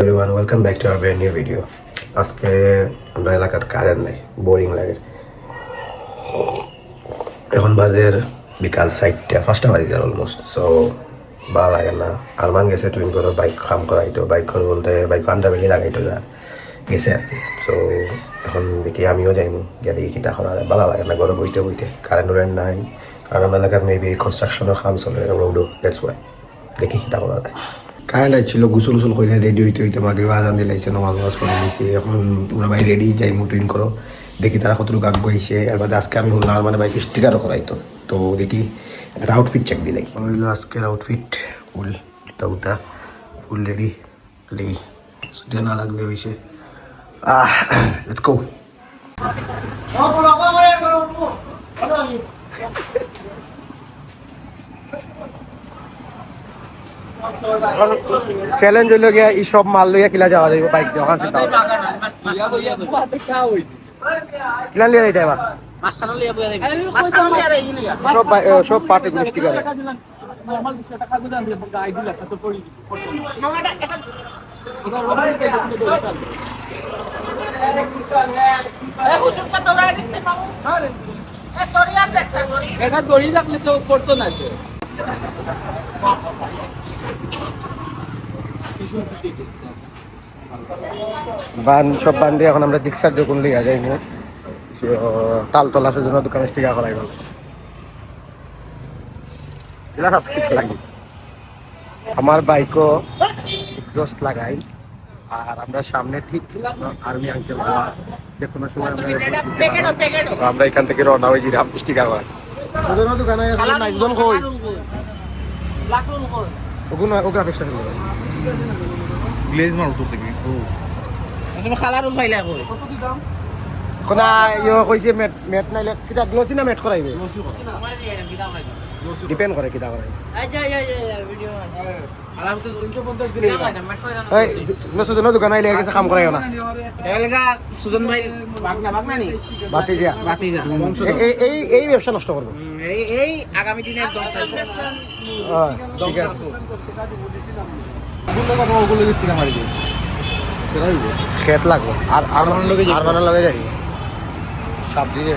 Everyone, welcome back to our brand new video. আজকে আমরা এলাকার কারেন্ট নাই, বোরিং লাগে। এখন বাজের বিকাল 4টা বাজে অলমোস্ট। সো ভালো লাগে না। আরমান গেছে টুইন করে বাইক খাম করাইতো, বাইক করে বলতে বাইক আন্ডারবেলি লাগাইতো যা গেছে আর কি। সো এখন দেখি আমিও যাইমু, গিয়ে দেখি কিতা করা যায়। ভালো লাগে না ঘরে বইতে বইতে, কারেন্ট নাই। কারণ আমার এলাকার মেবি কনস্ট্রাকশনের কাম চলে রোডও, দ্যাটস ওয়াই। দেখি কিতা করা যায়। কারেন্ট আসছিল, গুসল উসল করে রেডি হইতে মাগরিব আজান দিলাইছে, নমাজ পড়ে নিয়েছি। এখন তোমরা ভাই রেডি যাই মুটুইন করো, দেখি তারা কতটুকু আগ গইছে। আর বাদে আজকে আমি হলাম মানে বাইক স্টিকারও করাইতো, তো দেখি একটা আউটফিট চেক দিলাই। হইলো আজকের আউটফিট ফুল উটা ফুল রেডি, খালি সুতে না লাগলে হয়েছে। Let's go. চ্যালেঞ্জ হইল গিয়া এই সব মাল লইয়া কিলা যাওয়া যাইব বাইক দিয়ে। ওখান থেকে কিলা লিয়া যাইতে এবার সব পার্টি মিষ্টি করে এটা দড়ি রাখলে তো পড়তো না। সব বান দিয়ে এখন আমরা রিক্সার দোকান লিয়া যাই মো তালতলা সেজন্য দোকানে স্টিকা করাই গেল। লাগে আমার বাইকও এক্সস্ট লাগাই, আর আমরা সামনে ঠিক আর্মি আঙ্কেল যে কোনো সময় আমরা এখান থেকে রওনা হয়ে যাই স্টিকা করাই। সেজন্য দোকানে নাইজন কই ওগুলো ওগুলো ফেস্টা হলো গ্লেজ মার উপর থেকে আসলে খালার উঠাইলা কই কত দিদাম কোনা ইও কইছে মেট মেট নাইলে কিটা গ্লোসি না মেট করাইবে ডিপেন্ড করে কিটা করাই। ভিডিও খালার তো 350 দিলে মেট করাই এই নসুদন দোকান আইলে গেছে কাম করাইও না এলাকা সুজন ভাই বাগনা নি বাতি দিয়া এই ব্যবসা নষ্ট করব। এই আগামী দিনের দশ হ্যাঁ ঠিক আছে ওগুলো স্টিকার মারি দিই সেটাই খেত লাগবে। আর মানের লগে যাই সবজি যে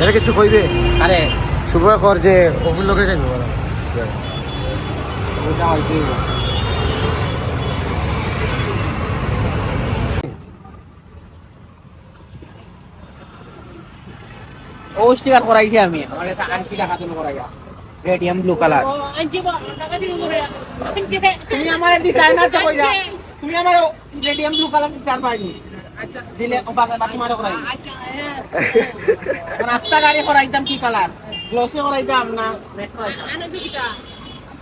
এরা কিছু কইবে আরে শুভ কর যে ওগুলো লগে যাইব বলা ওটা হইতে ও স্টিকার করাইছি আমি আমার এটা আনকি টাকা দিন করাইয়া রেডিয়াম ব্লু কালার তুমি আমার দিতে না তো কইরা তুমি আমার রেডিয়াম ব্লু কালার দিতে পারবি। আচ্ছা দিলে ও বাকি মারো করাই রাস্তা গাড়ি করাইতাম কি কালার গ্লসি করাইতাম না রেড করাইতাম আনা জুকিটা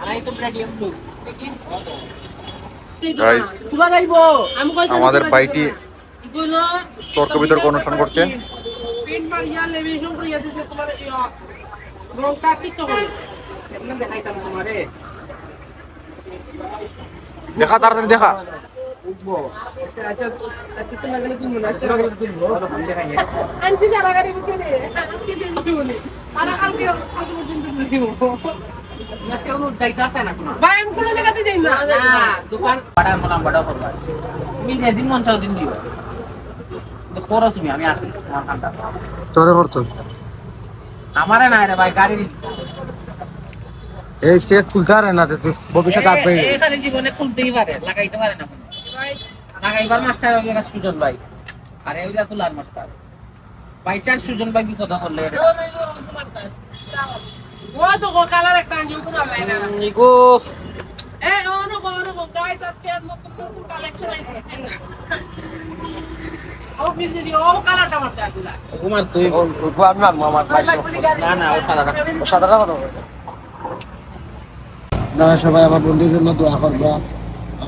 আর এই তো রেডিয়াম ব্লু দেখি গাইস তুলা যাইবো আমি কই আমাদের বাইটি তর্ক বিতর্ক অনুষ্ঠান করছে। পিন মারিয়া লেভিশন করিয়া দিতে তোমার রংটা ঠিক তো করে এমন দেখাইতাম তোমারে দেখা তাড়াতাড়ি দেখা উঠবো আচ্ছা আচ্ছা তো লাগলে তুমি না লাগলে তুমি আমি দেখাই না আনছি যারা গাড়ি বিকেলে আজকে দিন দিবনি আর কালকে দিন দিব আজকে ওর যাইতা না কোন ভাই আমি কোন জায়গাতে যাই না দোকান বড় করবা তুমি যেদিন মন চাও দিন দিও করো তুমি আমি আসি আমার কামটা তোরে করতো আমারে না রে ভাই গাড়ি এই স্টেট খুলতে পারে না তুই ভবিষ্যৎ আসবে। এখানে জীবনে খুলতেই পারে লাগাইতে পারে না লাগাইবার মাস্টার হইলো সুজন ভাই আর এইটা খুলার মাস্টার বাই চান্স সুজন ভাই কি কথা বললে ও তো কালার একটা আনজি উপর লাই না নিকো এ ওনো গাইস আজকে নতুন কালেকশন আইছে ও বিজি ও কালারটা মারতে আসলা কুমার তুই আমি মারবো আমার না ও কালারটা সাদাটা কথা বল। আপনারা সবাই আমার বন্ধুর জন্য দোয়া করবো।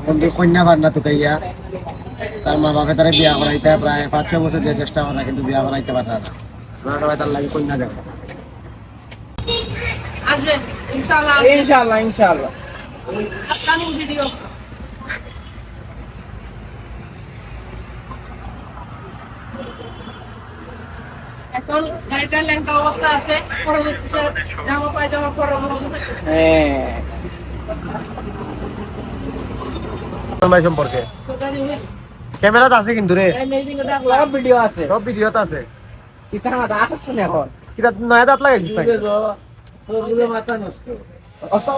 বন্ধু কন্যা ভান্না তো কাইয়া তার মা বাপে তারা বিয়া করাইতে প্রায় 5-6 বছর দিয়ে চেষ্টা করা, কিন্তু বিয়া করাইতে পারে না। আপনারা সবাই তার লাগে কন্যা দেবো। আসবে ইনশাআল্লাহ ইনশাআল্লাহ ইনশাআল্লাহ আপকামিং ভিডিও তখন গাড়িটার ল্যাংটা অবস্থা আছে, পরবর্তীতে জামা পায়জামা পরে ভাই সম্পর্কে ক্যামেরা তো আছে কিন্তু রে, সব ভিডিও আছে। সব ভিডিও তো আছে। কিতা মাথা আসছে না এখন? কিটা নয়া দাঁত লাগাইছিস নাকি? মাথা নষ্ট।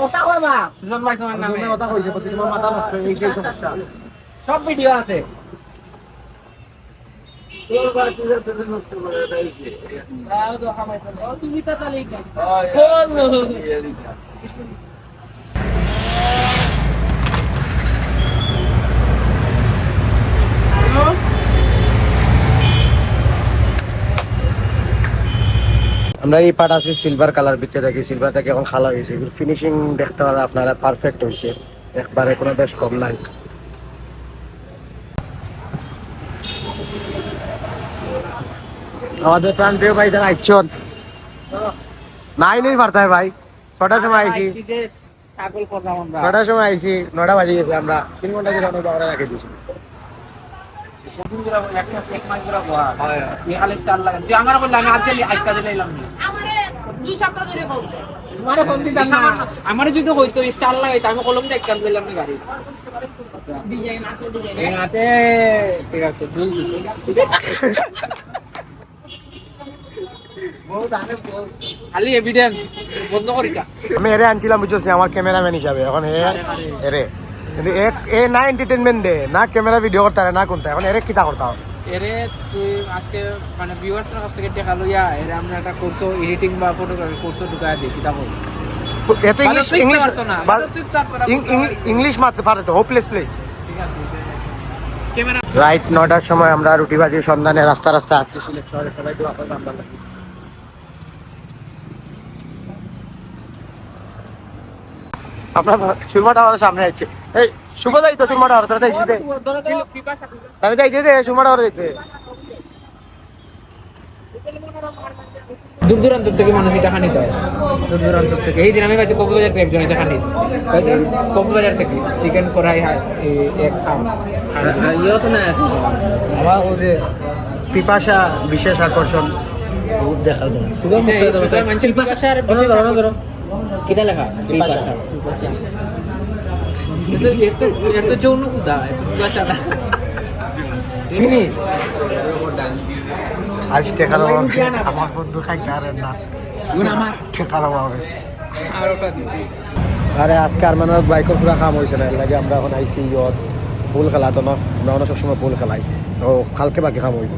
ওটা কইবা সুজন ভাই তোমার নামে কথা কইছে প্রতি তোমার মাথা নষ্ট এই সেই সমস্যা। সব ভিডিও আছে। তুমি তো তাহলে আমরা এই পাট আছে সিলভার কালার ভিতরে থাকি, সিলভার থেকে এখন খালা হয়েছে, এগুলো ফিনিশিং দেখতে পারেন আপনারা, পারফেক্ট হয়েছে একবারে, কোনো বেশ কম নাই। আমাদের প্রাণ প্রিয় ভাই যারা আইছন নাই নেই পারতা ভাই, 6টার সময় আইছি, ছাগল করলাম আমরা। 6টার সময় আইছি, 9টা বাজে গেছে, আমরা 3 ঘন্টা ধরে অনেক বাবরা রাখে দিয়েছি। আমার যদি হইতো স্টার লাগাইতো আমি কলম দিয়ে একদম দিলাম না গাড়ি ঠিক আছে খালি এভিডেন্স বন্ধ করিটা। আমি এরে আনছিলাম বুঝছিস না, আমার ক্যামেরাম্যান হিসাবে, এখন এরে কিন্তু এ না এন্টারটেনমেন্ট দে, না ক্যামেরা ভিডিও করতে পারে, না কোনটা, এখন এরে কিতা করতাম? এরে তুই আজকে মানে ভিউয়ার্সের কাছ থেকে টাকা লইয়া এরে আমরা একটা কোর্স এডিটিং বা ফটোগ্রাফি কোর্স ঢুকায় দিই কিতা বল এত ইংলিশ পারতো না ইংলিশ মাত্র পারে তো, হোপলেস প্লেস। ঠিক আছে ক্যামেরা রাইট 9টার সময় আমরা রুটি ভাজি সন্ধানে রাস্তা রাস্তা হাঁটতেছি, সবাই দোয়া করবেন আমরা লাগি। আপনার সুরমা টাওয়ারের সামনে আছে, এই শুভ যাই তো সুরমা টাওয়ার, তারা যাইতে তারা যাইতে দে সুরমা টাওয়ার যাইতে। দূর দূরান্ত থেকে মানুষ এটা খানি দেয়, দূর দূরান্ত থেকে। এই দিন আমি পাচ্ছি কক্সবাজার থেকে একজন আছে খানি, কক্সবাজার থেকে চিকেন কড়াই এক খাম ইয়ে তো না। আমার ও যে পিপাসা বিশেষ আকর্ষণ দেখার জন্য মানুষের পিপাসার কিটা লেখা পিপাসা, এর তো যৌন ক্ষুধা, পিপাসা আজ টেকার অভাবে আমার বন্ধু খাইতে পারেন না, আমার টেকার অভাবে। আর ওটা দিছি আরে আজকে আর মানে বাইকের পুরা কাম হয়েছে না, এর লাগে আমরা এখন আইসি ইয়ত পুল খেলা তো না, আমরা অনেক সবসময় পুল খেলাই, তো কালকে বাকি কাম হইব।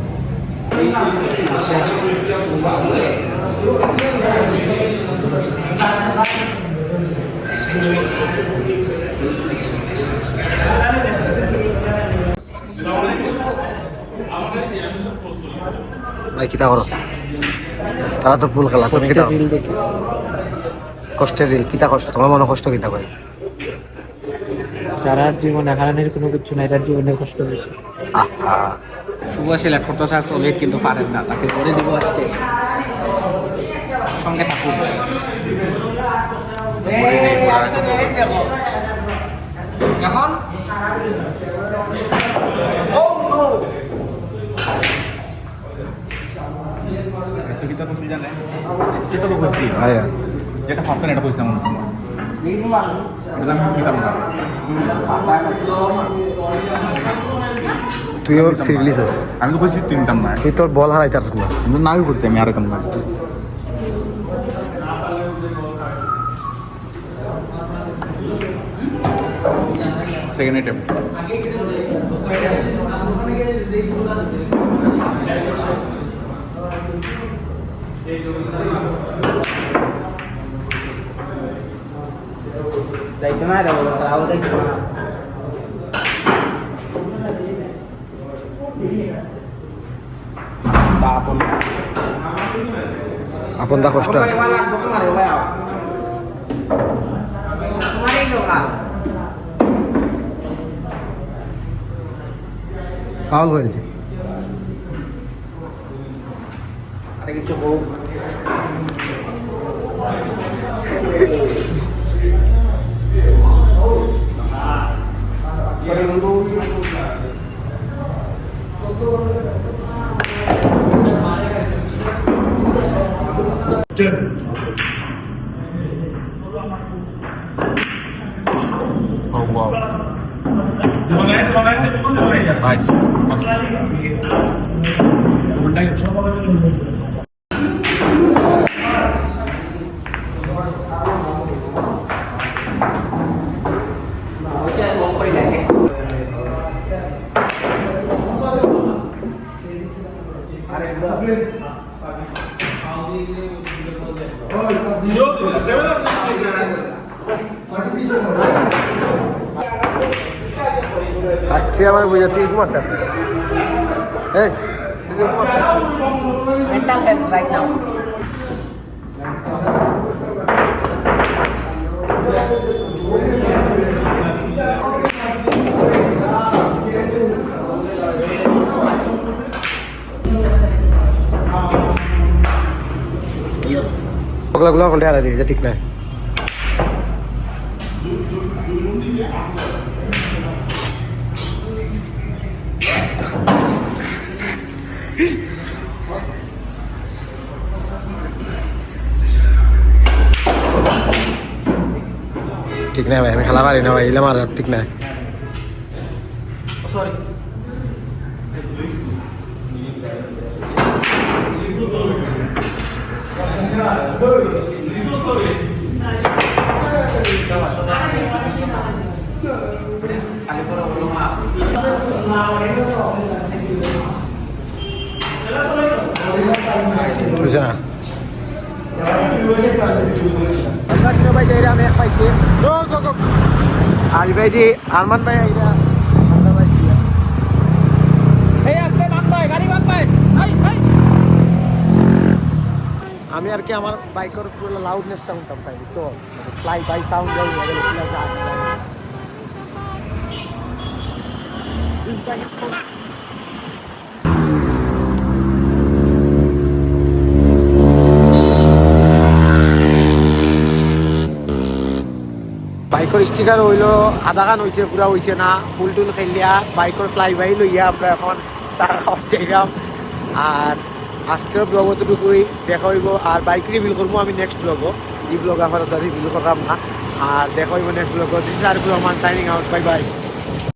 ভাই কিতা করো, তারা তো পুল খেলা, তুমি কিতা কষ্টের দিল, কিতা কষ্ট তোমার মনে কষ্ট কিতা ভাই? যারার জীবন এখানের কোনো কিছু নাই, তার জীবনের কষ্ট বেশি। আহা শুভ সিলেক্ট করতে স্যার চলেট কিন্তু পারেন না, তাকে করে দিব আজকে, সঙ্গে থাকুন। এখন যেটা তো করছি আয়া যেটা ভাবতেন এটা কইছিলাম তুই ওর সিরিয়াস আছিস, আমি তো কইছি তুই নিতাম না, তুই তোর বল হারাইতে পারছিস না। আমি তো নাও করছি, আমি হারাইতাম না। সেকেন্ড অ্যাটেম্প যাইছে না রে বলো তাও দেখো না বাপন আপন দা কষ্ট আছে, লাগবো তোমারে ভাই তোমারই দোকান পাউল হয়েছে। আরে কিছু হোক সরি বন্ধু Oh wow. Nice. তুই আমার বুঝাচ্ছি কি মারতে আসলে এই তুই কি মারতে আসলে Mental health right now. ওগুলো করলে আর দিকে ঠিক না ঠিক না ভাই আমি খেলা পারি না ভাই এলাম আর ঠিক না Sorry. বুঝছে না আজ ভাই জি আরমান ভাই আইরা Hey, aske bak bhai, gadi bak bhai. Hey, hey. আমি আর কি আমার বাইকের পুরো লাউডনেসটা শুনতাম পাই তো ফ্লাই বাই সাউন্ড যাই গেলে প্লাস বাইকের স্টিকার হইলো আধা গান হয়েছে পুরা হয়েছে না ফুল টুল খেলিয়া বাইকের ফ্লাই বাই লইয়া আমরা এখন চা খাওয়া চাইলাম আর আজকের ব্লগ অতটুকুই দেখা হইব আর বাইক রিভিল করবো আমি নেক্সট ব্লগও এই ব্লগ আমার রিভিল করলাম না আর দেখা হইব নেক্সট ব্লগ দিস আর Rahman signing out bye by